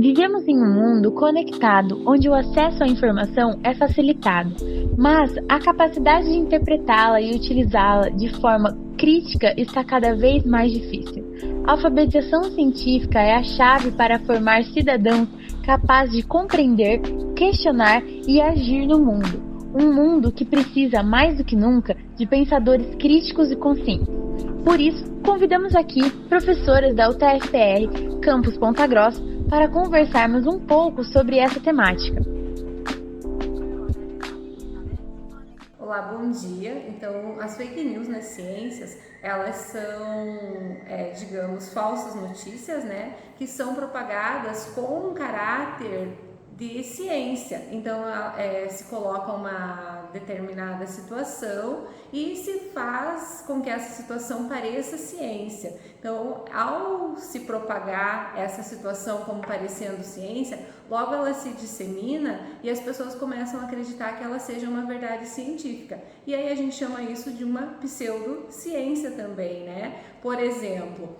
Vivemos em um mundo conectado, onde o acesso à informação é facilitado, mas a capacidade de interpretá-la e utilizá-la de forma crítica está cada vez mais difícil. A alfabetização científica é a chave para formar cidadãos capazes de compreender, questionar e agir no mundo. Um mundo que precisa, mais do que nunca, de pensadores críticos e conscientes. Por isso, convidamos aqui professoras da UTFPR, Campus Ponta Grossa, para conversarmos um pouco sobre essa temática. Olá, bom dia. Então, as fake news nas ciências, elas são, digamos, falsas notícias, né, que são propagadas com um caráter de ciência. Então, se coloca uma determinada situação e se faz com que essa situação pareça ciência. Então, ao se propagar essa situação como parecendo ciência, logo ela se dissemina e as pessoas começam a acreditar que ela seja uma verdade científica. E aí a gente chama isso de uma pseudociência também, né? Por exemplo,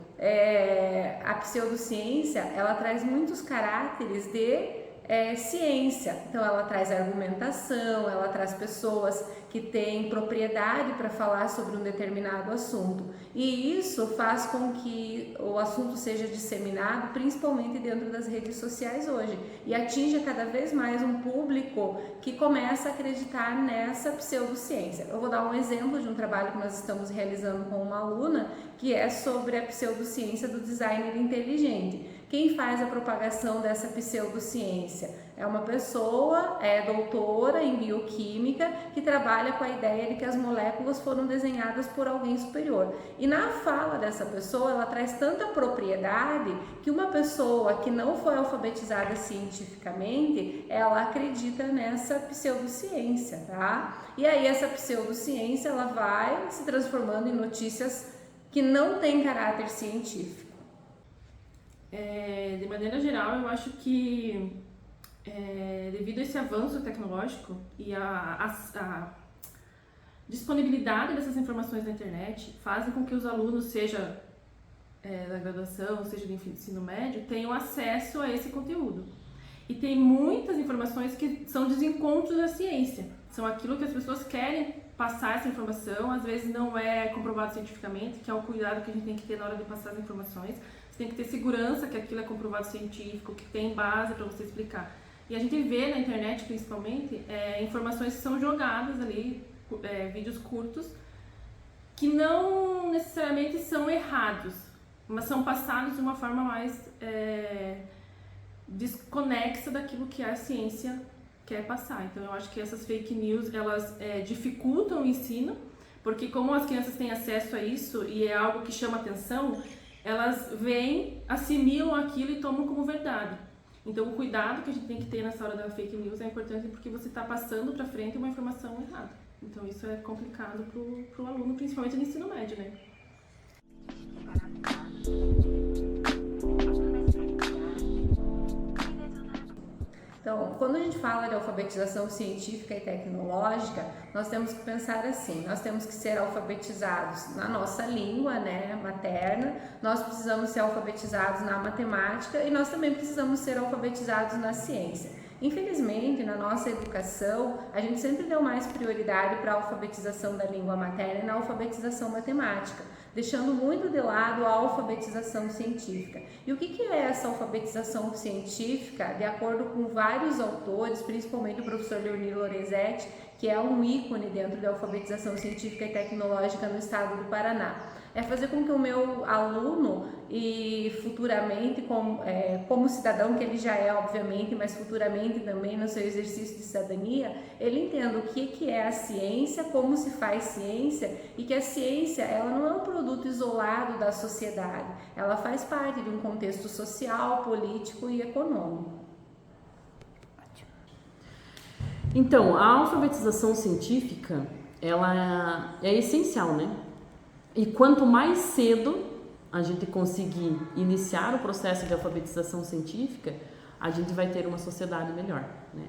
a pseudociência, ela traz muitos caráteres de ciência. Então ela traz argumentação, ela traz pessoas que têm propriedade para falar sobre um determinado assunto, e isso faz com que o assunto seja disseminado principalmente dentro das redes sociais hoje, e atinja cada vez mais um público que começa a acreditar nessa pseudociência. Eu vou dar um exemplo de um trabalho que nós estamos realizando com uma aluna, que é sobre a pseudociência do designer inteligente. Quem faz a propagação dessa pseudociência? É uma pessoa, doutora em bioquímica, que trabalha com a ideia de que as moléculas foram desenhadas por alguém superior. E na fala dessa pessoa, ela traz tanta propriedade que uma pessoa que não foi alfabetizada cientificamente, ela acredita nessa pseudociência, tá? E aí essa pseudociência, ela vai se transformando em notícias que não têm caráter científico. De maneira geral, eu acho que devido a esse avanço tecnológico e a disponibilidade dessas informações na internet, fazem com que os alunos, seja da graduação, seja do ensino médio, tenham acesso a esse conteúdo. E tem muitas informações que são desencontros da ciência, são aquilo que as pessoas querem passar essa informação, às vezes não é comprovado cientificamente, que é o cuidado que a gente tem que ter na hora de passar as informações. Você tem que ter segurança que aquilo é comprovado científico, que tem base para você explicar. E a gente vê na internet, principalmente, informações que são jogadas ali, vídeos curtos, que não necessariamente são errados, mas são passados de uma forma mais desconexa daquilo que a ciência quer passar. Então eu acho que essas fake news, elas dificultam o ensino, porque como as crianças têm acesso a isso e é algo que chama atenção, elas vêm, assimilam aquilo e tomam como verdade. Então o cuidado que a gente tem que ter nessa hora da fake news é importante, porque você está passando para frente uma informação errada. Então isso é complicado para o aluno, principalmente no ensino médio, né? Então, quando a gente fala de alfabetização científica e tecnológica, nós temos que pensar assim, nós temos que ser alfabetizados na nossa língua, né, materna, nós precisamos ser alfabetizados na matemática e nós também precisamos ser alfabetizados na ciência. Infelizmente, na nossa educação, a gente sempre deu mais prioridade para a alfabetização da língua materna e na alfabetização matemática, deixando muito de lado a alfabetização científica. E o que é essa alfabetização científica? De acordo com vários autores, principalmente o professor Leonir Lorenzetti, que é um ícone dentro da alfabetização científica e tecnológica no estado do Paraná, é fazer com que o meu aluno, e futuramente como cidadão que ele já é, obviamente, mas futuramente também no seu exercício de cidadania, ele entenda o que é a ciência, como se faz ciência, e que a ciência, ela não é um produto isolado da sociedade, ela faz parte de um contexto social, político e econômico. Então, a alfabetização científica, ela é essencial, né? E quanto mais cedo a gente conseguir iniciar o processo de alfabetização científica, a gente vai ter uma sociedade melhor, né?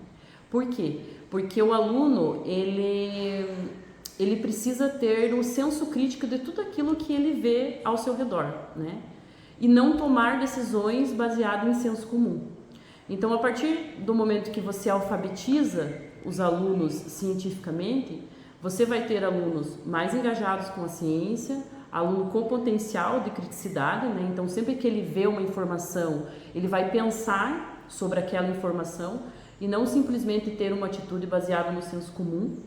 Por quê? Porque o aluno, ele precisa ter um senso crítico de tudo aquilo que ele vê ao seu redor, né? E não tomar decisões baseadas em senso comum. Então, a partir do momento que você alfabetiza os alunos cientificamente, você vai ter alunos mais engajados com a ciência, aluno com potencial de criticidade, né? Então, sempre que ele vê uma informação, ele vai pensar sobre aquela informação e não simplesmente ter uma atitude baseada no senso comum.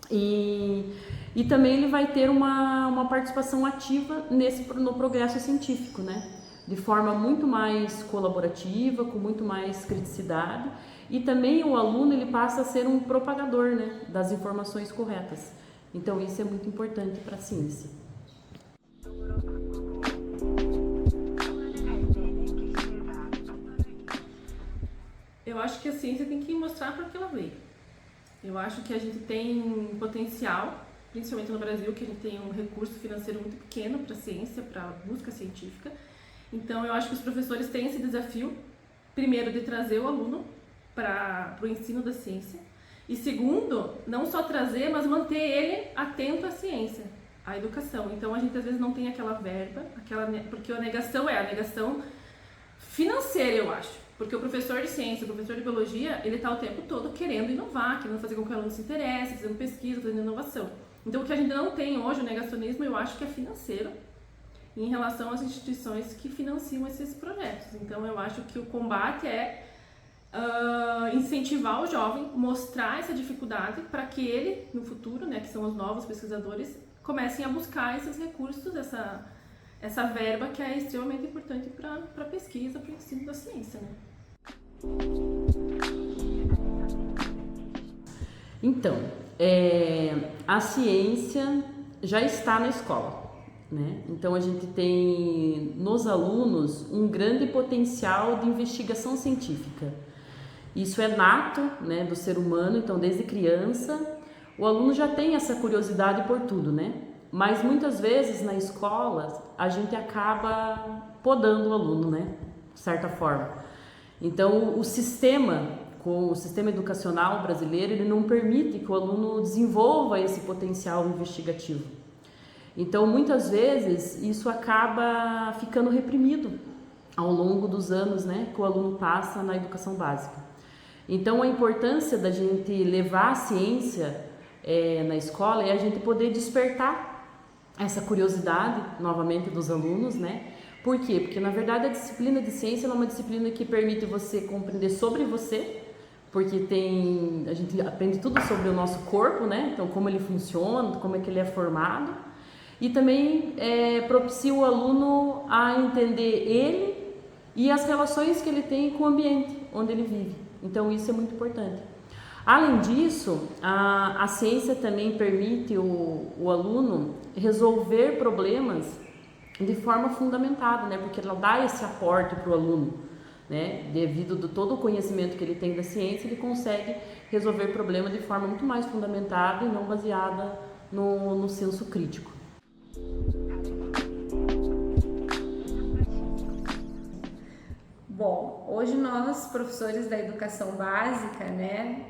E também ele vai ter uma participação ativa no progresso científico, né? De forma muito mais colaborativa, com muito mais criticidade, e também o aluno ele passa a ser um propagador, né, das informações corretas. Então isso é muito importante para a ciência. Eu acho que a ciência tem que mostrar para que ela veio. Eu acho que a gente tem potencial, principalmente no Brasil, que a gente tem um recurso financeiro muito pequeno para a ciência, para a busca científica. Então, eu acho que os professores têm esse desafio, primeiro, de trazer o aluno para o ensino da ciência, e segundo, não só trazer, mas manter ele atento à ciência, à educação. Então, a gente às vezes não tem aquela verba, porque a negação é a negação financeira, eu acho. Porque o professor de ciência, o professor de biologia, ele está o tempo todo querendo inovar, querendo fazer com que o aluno se interesse, fazendo pesquisa, fazendo inovação. Então, o que a gente não tem hoje, o negacionismo, eu acho que é financeiro, em relação às instituições que financiam esses projetos. Então, eu acho que o combate é incentivar o jovem, mostrar essa dificuldade para que ele, no futuro, né, que são os novos pesquisadores, comecem a buscar esses recursos, essa verba que é extremamente importante para a pesquisa, para o ensino da ciência, né? Então, a ciência já está na escola. Né? Então, a gente tem nos alunos um grande potencial de investigação científica. Isso é nato, né, do ser humano, então desde criança o aluno já tem essa curiosidade por tudo, né? Mas muitas vezes na escola a gente acaba podando o aluno, né? De certa forma. Então, o sistema educacional brasileiro, ele não permite que o aluno desenvolva esse potencial investigativo. Então, muitas vezes, isso acaba ficando reprimido ao longo dos anos, né, que o aluno passa na educação básica. Então, a importância da gente levar a ciência na escola é a gente poder despertar essa curiosidade, novamente, dos alunos, né? Por quê? Porque, na verdade, a disciplina de ciência é uma disciplina que permite você compreender sobre você, porque a gente aprende tudo sobre o nosso corpo, né? Então, como ele funciona, como é que ele é formado. E também propicia o aluno a entender ele e as relações que ele tem com o ambiente onde ele vive. Então, isso é muito importante. Além disso, a ciência também permite o aluno resolver problemas de forma fundamentada, né? Porque ela dá esse aporte para o aluno, né? Devido a todo o conhecimento que ele tem da ciência, ele consegue resolver problemas de forma muito mais fundamentada e não baseada no senso crítico. Bom, hoje nós, professores da educação básica, né,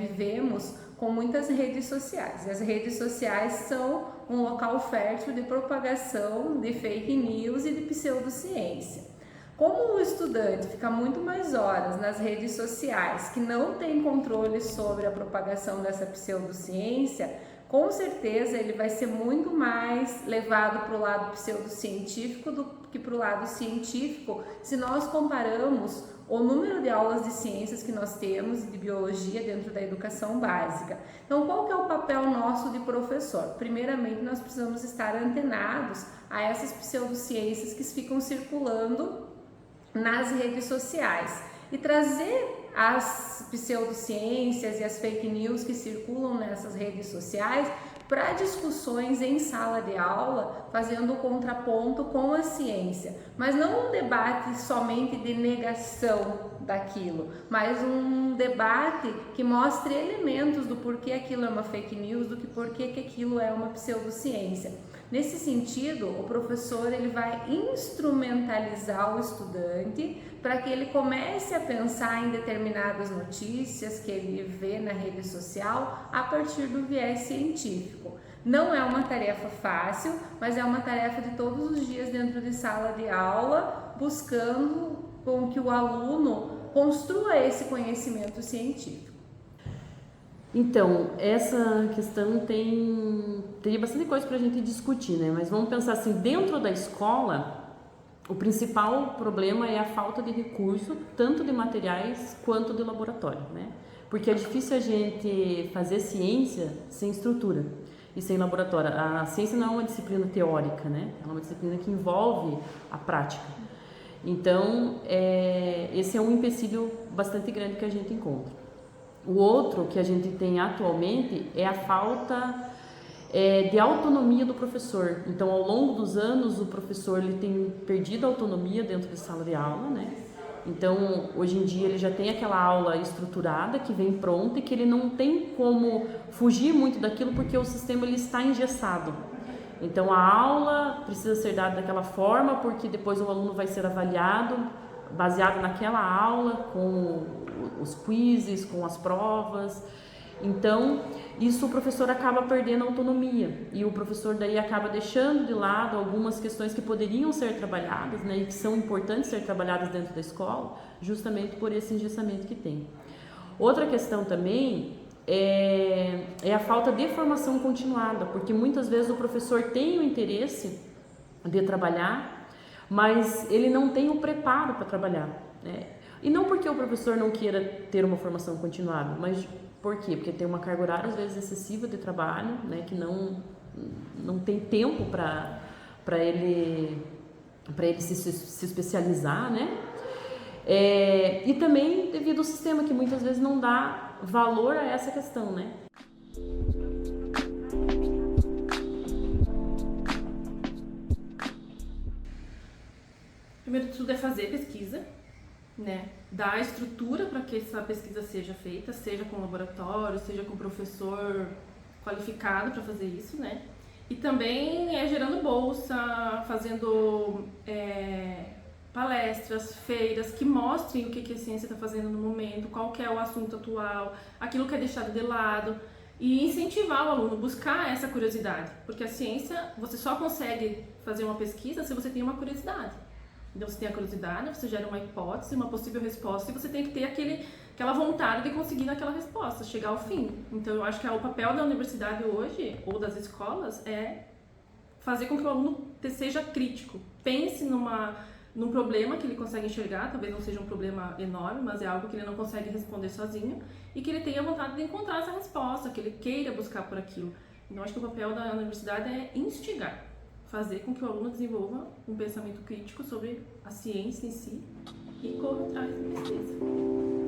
vivemos com muitas redes sociais. E as redes sociais são um local fértil de propagação de fake news e de pseudociência. Como o estudante fica muito mais horas nas redes sociais, que não tem controle sobre a propagação dessa pseudociência, com certeza ele vai ser muito mais levado para o lado pseudocientífico do que para o lado científico, se nós comparamos o número de aulas de ciências que nós temos e de biologia dentro da educação básica. Então, qual que é o papel nosso de professor? Primeiramente, nós precisamos estar antenados a essas pseudociências que ficam circulando nas redes sociais e trazer as pseudociências e as fake news que circulam nessas redes sociais para discussões em sala de aula, fazendo o contraponto com a ciência, mas não um debate somente de negação daquilo, mas um debate que mostre elementos do porquê aquilo é uma fake news, do que porquê que aquilo é uma pseudociência. Nesse sentido, o professor ele vai instrumentalizar o estudante para que ele comece a pensar em determinadas notícias que ele vê na rede social a partir do viés científico. Não é uma tarefa fácil, mas é uma tarefa de todos os dias dentro de sala de aula, buscando com que o aluno construa esse conhecimento científico. Então, essa questão teria bastante coisa para a gente discutir, né? Mas vamos pensar assim, dentro da escola, o principal problema é a falta de recurso, tanto de materiais quanto de laboratório, né? Porque é difícil a gente fazer ciência sem estrutura e sem laboratório. A ciência não é uma disciplina teórica, né? É uma disciplina que envolve a prática. Então, esse é um empecilho bastante grande que a gente encontra. O outro que a gente tem atualmente é a falta de autonomia do professor. Então, ao longo dos anos, o professor ele tem perdido a autonomia dentro da sala de aula, né? Então, hoje em dia, ele já tem aquela aula estruturada que vem pronta e que ele não tem como fugir muito daquilo porque o sistema ele está engessado. Então, a aula precisa ser dada daquela forma porque depois o aluno vai ser avaliado baseado naquela aula, com os quizzes, com as provas. Então, isso o professor acaba perdendo a autonomia e o professor daí acaba deixando de lado algumas questões que poderiam ser trabalhadas, né, e que são importantes ser trabalhadas dentro da escola, justamente por esse engessamento que tem. Outra questão também é a falta de formação continuada, porque muitas vezes o professor tem o interesse de trabalhar, mas ele não tem o preparo para trabalhar, né? E não porque o professor não queira ter uma formação continuada, mas por quê? Porque tem uma carga horária, às vezes, excessiva de trabalho, né? Que não tem tempo para ele se especializar, né? E também devido ao sistema que muitas vezes não dá valor a essa questão, né? Primeiro de tudo é fazer pesquisa, né? Dar a estrutura para que essa pesquisa seja feita, seja com laboratório, seja com professor qualificado para fazer isso, né? E também gerando bolsa, fazendo palestras, feiras que mostrem o que a ciência está fazendo no momento, qual que é o assunto atual, aquilo que é deixado de lado, e incentivar o aluno a buscar essa curiosidade, porque a ciência, você só consegue fazer uma pesquisa se você tem uma curiosidade. Então você tem a curiosidade, você gera uma hipótese, uma possível resposta, e você tem que ter aquela vontade de conseguir naquela resposta, chegar ao fim. Então eu acho que o papel da universidade hoje, ou das escolas, é fazer com que o aluno seja crítico, pense num problema que ele consegue enxergar, talvez não seja um problema enorme, mas é algo que ele não consegue responder sozinho, e que ele tenha vontade de encontrar essa resposta, que ele queira buscar por aquilo. Então eu acho que o papel da universidade é instigar, fazer com que o aluno desenvolva um pensamento crítico sobre a ciência em si e corra atrás da pesquisa.